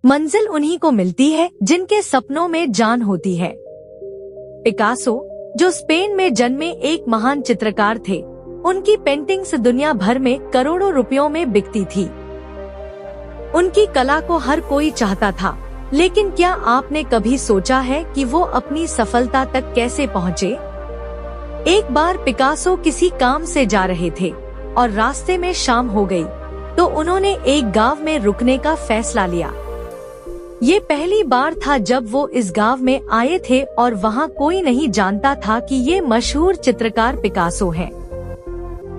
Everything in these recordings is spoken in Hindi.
मंजिल उन्हीं को मिलती है जिनके सपनों में जान होती है। पिकासो, जो स्पेन में जन्मे एक महान चित्रकार थे, उनकी पेंटिंग्स दुनिया भर में करोड़ों रुपयों में बिकती थी। उनकी कला को हर कोई चाहता था, लेकिन क्या आपने कभी सोचा है कि वो अपनी सफलता तक कैसे पहुँचे? एक बार पिकासो किसी काम से जा रहे थे और रास्ते में शाम हो गई, तो उन्होंने एक गांव में रुकने का फैसला लिया। ये पहली बार था जब वो इस गांव में आए थे और वहाँ कोई नहीं जानता था कि ये मशहूर चित्रकार पिकासो हैं।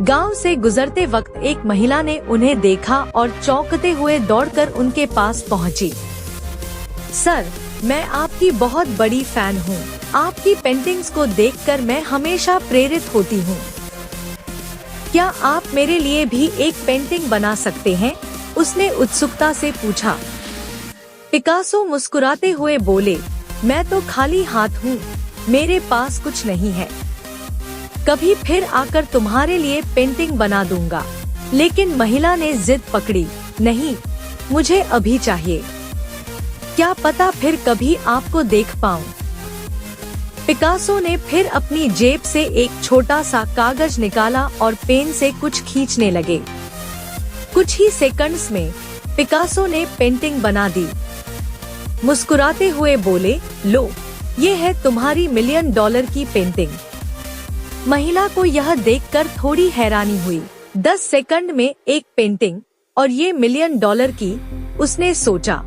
गांव से गुजरते वक्त एक महिला ने उन्हें देखा और चौंकते हुए दौड़कर उनके पास पहुंची। सर, मैं आपकी बहुत बड़ी फैन हूँ। आपकी पेंटिंग्स को देखकर मैं हमेशा प्रेरित होती हूँ। क्या आप मेरे लिए भी एक पेंटिंग बना सकते हैं? उसने उत्सुकता से पूछा। पिकासो मुस्कुराते हुए बोले, मैं तो खाली हाथ हूँ, मेरे पास कुछ नहीं है। कभी फिर आकर तुम्हारे लिए पेंटिंग बना दूंगा। लेकिन महिला ने जिद पकड़ी, नहीं, मुझे अभी चाहिए। क्या पता फिर कभी आपको देख पाऊं। पिकासो ने फिर अपनी जेब से एक छोटा सा कागज निकाला और पेन से कुछ खींचने लगे। कुछ ही सेकंड्स में पिकासो ने पेंटिंग बना दी। मुस्कुराते हुए बोले, लो, ये है तुम्हारी $1 मिलियन की पेंटिंग। महिला को यह देखकर थोड़ी हैरानी हुई। 10 सेकंड में एक पेंटिंग और ये $1 मिलियन की, उसने सोचा।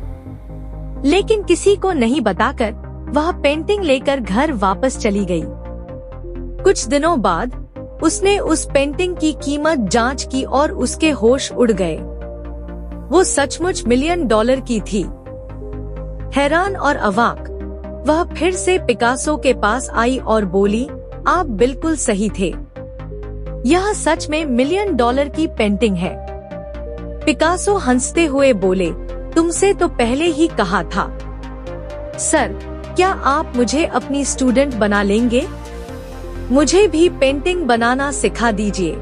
लेकिन किसी को नहीं बताकर वह पेंटिंग लेकर घर वापस चली गई। कुछ दिनों बाद उसने उस पेंटिंग की कीमत जांच की और उसके होश उड़ गए। वो सचमुच $1 मिलियन की थी। हैरान और अवाक, वह फिर से पिकासो के पास आई और बोली, आप बिल्कुल सही थे, यह सच में $1 मिलियन की पेंटिंग है। पिकासो हंसते हुए बोले, तुमसे तो पहले ही कहा था। सर, क्या आप मुझे अपनी स्टूडेंट बना लेंगे? मुझे भी पेंटिंग बनाना सिखा दीजिए।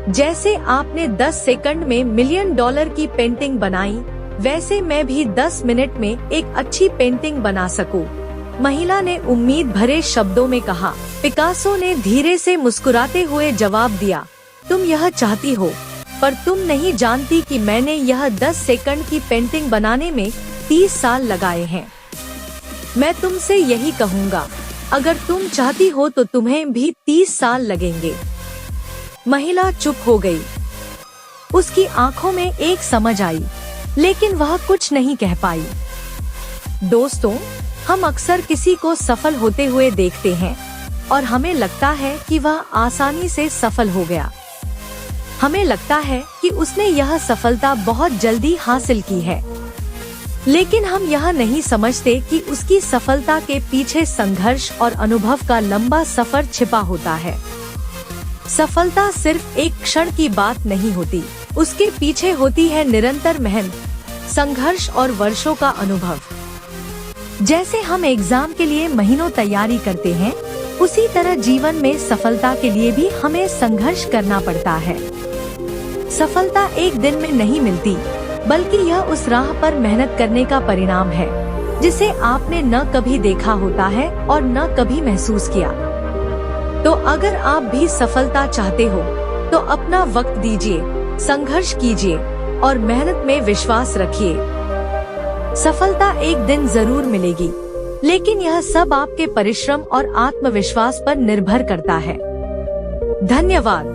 जैसे आपने 10 सेकंड में $1 मिलियन की पेंटिंग बनाई, वैसे मैं भी 10 मिनट में एक अच्छी पेंटिंग बना सकूं। महिला ने उम्मीद भरे शब्दों में कहा। पिकासो ने धीरे से मुस्कुराते हुए जवाब दिया, तुम यह चाहती हो, पर तुम नहीं जानती कि मैंने यह 10 सेकंड की पेंटिंग बनाने में 30 साल लगाए हैं। मैं तुमसे यही कहूँगा, अगर तुम चाहती हो तो तुम्हें भी 30 साल लगेंगे। महिला चुप हो गई। उसकी आंखों में एक समझ आई, लेकिन वह कुछ नहीं कह पाई। दोस्तों, हम अक्सर किसी को सफल होते हुए देखते हैं और हमें लगता है कि वह आसानी से सफल हो गया। हमें लगता है कि उसने यह सफलता बहुत जल्दी हासिल की है, लेकिन हम यह नहीं समझते कि उसकी सफलता के पीछे संघर्ष और अनुभव का लंबा सफर छिपा होता है। सफलता सिर्फ एक क्षण की बात नहीं होती, उसके पीछे होती है निरंतर मेहनत, संघर्ष और वर्षों का अनुभव। जैसे हम एग्जाम के लिए महीनों तैयारी करते हैं, उसी तरह जीवन में सफलता के लिए भी हमें संघर्ष करना पड़ता है। सफलता एक दिन में नहीं मिलती, बल्कि यह उस राह पर मेहनत करने का परिणाम है, जिसे आपने न कभी देखा होता है और न कभी महसूस किया। तो अगर आप भी सफलता चाहते हो, तो अपना वक्त दीजिए, संघर्ष कीजिए और मेहनत में विश्वास रखिए। सफलता एक दिन जरूर मिलेगी, लेकिन यह सब आपके परिश्रम और आत्मविश्वास पर निर्भर करता है। धन्यवाद।